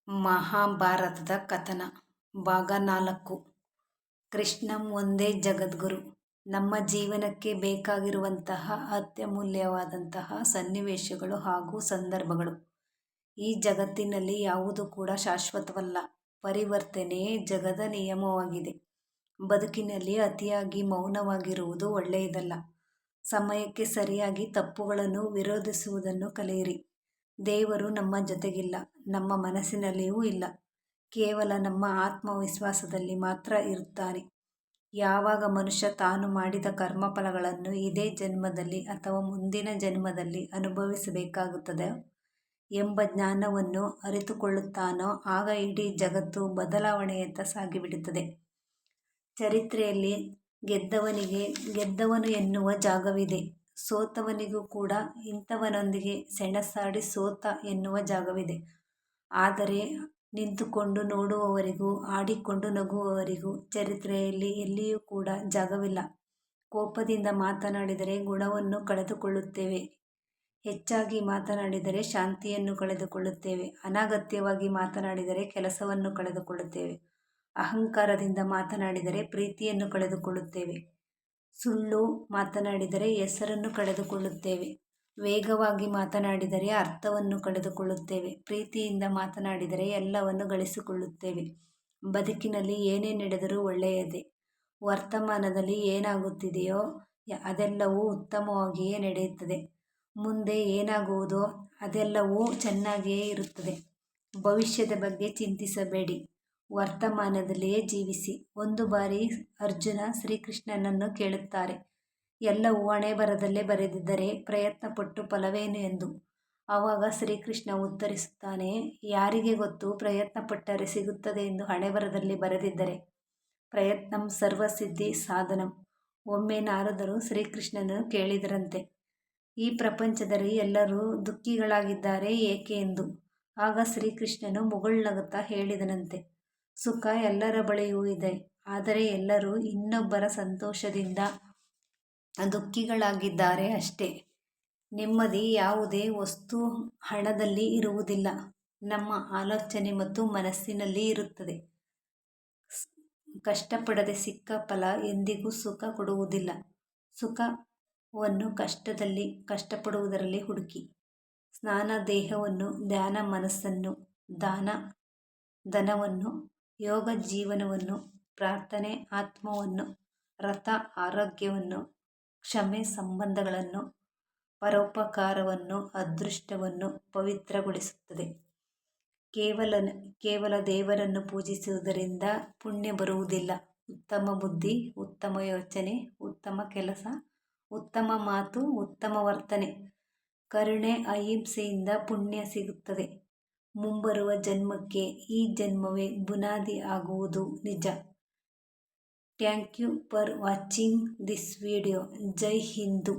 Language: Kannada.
ಮಹಾಭಾರತದ ಕಥನ ಭಾಗ 4. ಕೃಷ್ಣಂ ಒಂದೇ ಜಗದ್ಗುರು. ನಮ್ಮ ಜೀವನಕ್ಕೆ ಬೇಕಾಗಿರುವಂತಹ ಅತ್ಯಮೂಲ್ಯವಾದಂತಹ ಸನ್ನಿವೇಶಗಳು ಹಾಗೂ ಸಂದರ್ಭಗಳು. ಈ ಜಗತ್ತಿನಲ್ಲಿ ಯಾವುದು ಕೂಡ ಶಾಶ್ವತವಲ್ಲ. ಪರಿವರ್ತನೆಯೇ ಜಗದ ನಿಯಮವಾಗಿದೆ. ಬದುಕಿನಲ್ಲಿ ಅತಿಯಾಗಿ ಮೌನವಾಗಿರುವುದು ಒಳ್ಳೆಯದಲ್ಲ. ಸಮಯಕ್ಕೆ ಸರಿಯಾಗಿ ತಪ್ಪುಗಳನ್ನು ವಿರೋಧಿಸುವುದನ್ನು ಕಲಿಯಿರಿ. ದೇವರು ನಮ್ಮ ಜೊತೆಗಿಲ್ಲ, ನಮ್ಮ ಮನಸ್ಸಿನಲ್ಲಿಯೂ ಇಲ್ಲ. ಕೇವಲ ನಮ್ಮ ಆತ್ಮವಿಶ್ವಾಸದಲ್ಲಿ ಮಾತ್ರ ಇರುತ್ತಾನೆ. ಯಾವಾಗ ಮನುಷ್ಯ ತಾನು ಮಾಡಿದ ಕರ್ಮಫಲಗಳನ್ನು ಇದೇ ಜನ್ಮದಲ್ಲಿ ಅಥವಾ ಮುಂದಿನ ಜನ್ಮದಲ್ಲಿ ಅನುಭವಿಸಬೇಕಾಗುತ್ತದೆ ಎಂಬ ಜ್ಞಾನವನ್ನು ಅರಿತುಕೊಳ್ಳುತ್ತಾನೋ ಆಗ ಇಡೀ ಜಗತ್ತು ಬದಲಾವಣೆಯತ್ತ ಸಾಗಿಬಿಡುತ್ತದೆ. ಚರಿತ್ರೆಯಲ್ಲಿ ಗೆದ್ದವನು ಎನ್ನುವ ಜಾಗವಿದೆ. ಸೋತವನಿಗೂ ಕೂಡ ಇಂಥವನೊಂದಿಗೆ ಸೆಣಸಾಡಿ ಸೋತ ಎನ್ನುವ ಜಾಗವಿದೆ. ಆದರೆ ನಿಂತುಕೊಂಡು ನೋಡುವವರಿಗೂ ಆಡಿಕೊಂಡು ನಗುವವರಿಗೂ ಚರಿತ್ರೆಯಲ್ಲಿ ಎಲ್ಲಿಯೂ ಕೂಡ ಜಾಗವಿಲ್ಲ. ಕೋಪದಿಂದ ಮಾತನಾಡಿದರೆ ಗುಣವನ್ನು ಕಳೆದುಕೊಳ್ಳುತ್ತೇವೆ. ಹೆಚ್ಚಾಗಿ ಮಾತನಾಡಿದರೆ ಶಾಂತಿಯನ್ನು ಕಳೆದುಕೊಳ್ಳುತ್ತೇವೆ. ಅನಗತ್ಯವಾಗಿ ಮಾತನಾಡಿದರೆ ಕೆಲಸವನ್ನು ಕಳೆದುಕೊಳ್ಳುತ್ತೇವೆ. ಅಹಂಕಾರದಿಂದ ಮಾತನಾಡಿದರೆ ಪ್ರೀತಿಯನ್ನು ಕಳೆದುಕೊಳ್ಳುತ್ತೇವೆ. ಸುಳ್ಳು ಮಾತನಾಡಿದರೆ ಹೆಸರನ್ನು ಕಳೆದುಕೊಳ್ಳುತ್ತೇವೆ. ವೇಗವಾಗಿ ಮಾತನಾಡಿದರೆ ಅರ್ಥವನ್ನು ಕಳೆದುಕೊಳ್ಳುತ್ತೇವೆ. ಪ್ರೀತಿಯಿಂದ ಮಾತನಾಡಿದರೆ ಎಲ್ಲವನ್ನು ಗಳಿಸಿಕೊಳ್ಳುತ್ತೇವೆ. ಬದುಕಿನಲ್ಲಿ ಏನೇ ನಡೆದರೂ ಒಳ್ಳೆಯದೇ. ವರ್ತಮಾನದಲ್ಲಿ ಏನಾಗುತ್ತಿದೆಯೋ ಅದೆಲ್ಲವೂ ಉತ್ತಮವಾಗಿಯೇ ನಡೆಯುತ್ತದೆ. ಮುಂದೆ ಏನಾಗುವುದೋ ಅದೆಲ್ಲವೂ ಚೆನ್ನಾಗಿಯೇ ಇರುತ್ತದೆ. ಭವಿಷ್ಯದ ಬಗ್ಗೆ ಚಿಂತಿಸಬೇಡಿ, ವರ್ತಮಾನದಲ್ಲಿಯೇ ಜೀವಿಸಿ. ಒಂದು ಬಾರಿ ಅರ್ಜುನ ಶ್ರೀಕೃಷ್ಣನನ್ನು ಕೇಳುತ್ತಾರೆ, ಎಲ್ಲವೂ ಹಣೆಬರಹದಲ್ಲೇ ಬರೆದಿದ್ದರೆ ಪ್ರಯತ್ನಪಟ್ಟು ಫಲವೇನು ಎಂದು. ಆವಾಗ ಶ್ರೀಕೃಷ್ಣ ಉತ್ತರಿಸುತ್ತಾನೆ, ಯಾರಿಗೆ ಗೊತ್ತು, ಪ್ರಯತ್ನಪಟ್ಟರೆ ಸಿಗುತ್ತದೆ ಎಂದು ಹಣೆಬರಹದಲ್ಲಿ ಬರೆದಿದ್ದರೆ. ಪ್ರಯತ್ನಂ ಸರ್ವಸಿದ್ಧಿ ಸಾಧನಂ. ಒಮ್ಮೆ ನಾರದರು ಶ್ರೀಕೃಷ್ಣನನ್ನು ಕೇಳಿದರಂತೆ, ಈ ಪ್ರಪಂಚದಲ್ಲಿ ಎಲ್ಲರೂ ದುಃಖಿಗಳಾಗಿದ್ದಾರೆ ಏಕೆ ಎಂದು. ಆಗ ಶ್ರೀಕೃಷ್ಣನು ಮುಗುಳ್ನಗುತ್ತಾ ಹೇಳಿದನಂತೆ, ಸುಖ ಎಲ್ಲರ ಬಳಿಯೂ ಇದೆ, ಆದರೆ ಎಲ್ಲರೂ ಇನ್ನೊಬ್ಬರ ಸಂತೋಷದಿಂದ ದುಃಖಿಗಳಾಗಿದ್ದಾರೆ ಅಷ್ಟೇ. ನೆಮ್ಮದಿ ಯಾವುದೇ ವಸ್ತು ಹಣದಲ್ಲಿ ಇರುವುದಿಲ್ಲ, ನಮ್ಮ ಆಲೋಚನೆ ಮತ್ತು ಮನಸ್ಸಿನಲ್ಲಿ ಇರುತ್ತದೆ. ಕಷ್ಟಪಡದೆ ಸಿಕ್ಕ ಫಲ ಎಂದಿಗೂ ಸುಖ ಕೊಡುವುದಿಲ್ಲ. ಸುಖವನ್ನು ಕಷ್ಟಪಡುವುದರಲ್ಲಿ ಹುಡುಕಿ. ಸ್ನಾನ ದೇಹವನ್ನು, ಧ್ಯಾನ ಮನಸ್ಸನ್ನು, ದಾನ ಧನವನ್ನು, ಯೋಗ ಜೀವನವನ್ನು, ಪ್ರಾರ್ಥನೆ ಆತ್ಮವನ್ನು, ವ್ರತ ಆರೋಗ್ಯವನ್ನು, ಕ್ಷಮೆ ಸಂಬಂಧಗಳನ್ನು, ಪರೋಪಕಾರವನ್ನು ಅದೃಷ್ಟವನ್ನು ಪವಿತ್ರಗೊಳಿಸುತ್ತದೆ. ಕೇವಲ ದೇವರನ್ನು ಪೂಜಿಸುವುದರಿಂದ ಪುಣ್ಯ ಬರುವುದಿಲ್ಲ. ಉತ್ತಮ ಬುದ್ಧಿ, ಉತ್ತಮ ಯೋಚನೆ, ಉತ್ತಮ ಕೆಲಸ, ಉತ್ತಮ ಮಾತು, ಉತ್ತಮ ವರ್ತನೆ, ಕರುಣೆ, ಅಹಿಂಸೆಯಿಂದ ಪುಣ್ಯ ಸಿಗುತ್ತದೆ. ಮುಂಬರುವ ಜನ್ಮಕ್ಕೆ ಈ ಜನ್ಮವೇ ಬುನಾದಿ ಆಗುವುದು ನಿಜ. Thank you for watching this video. ಜೈ ಹಿಂದೂ.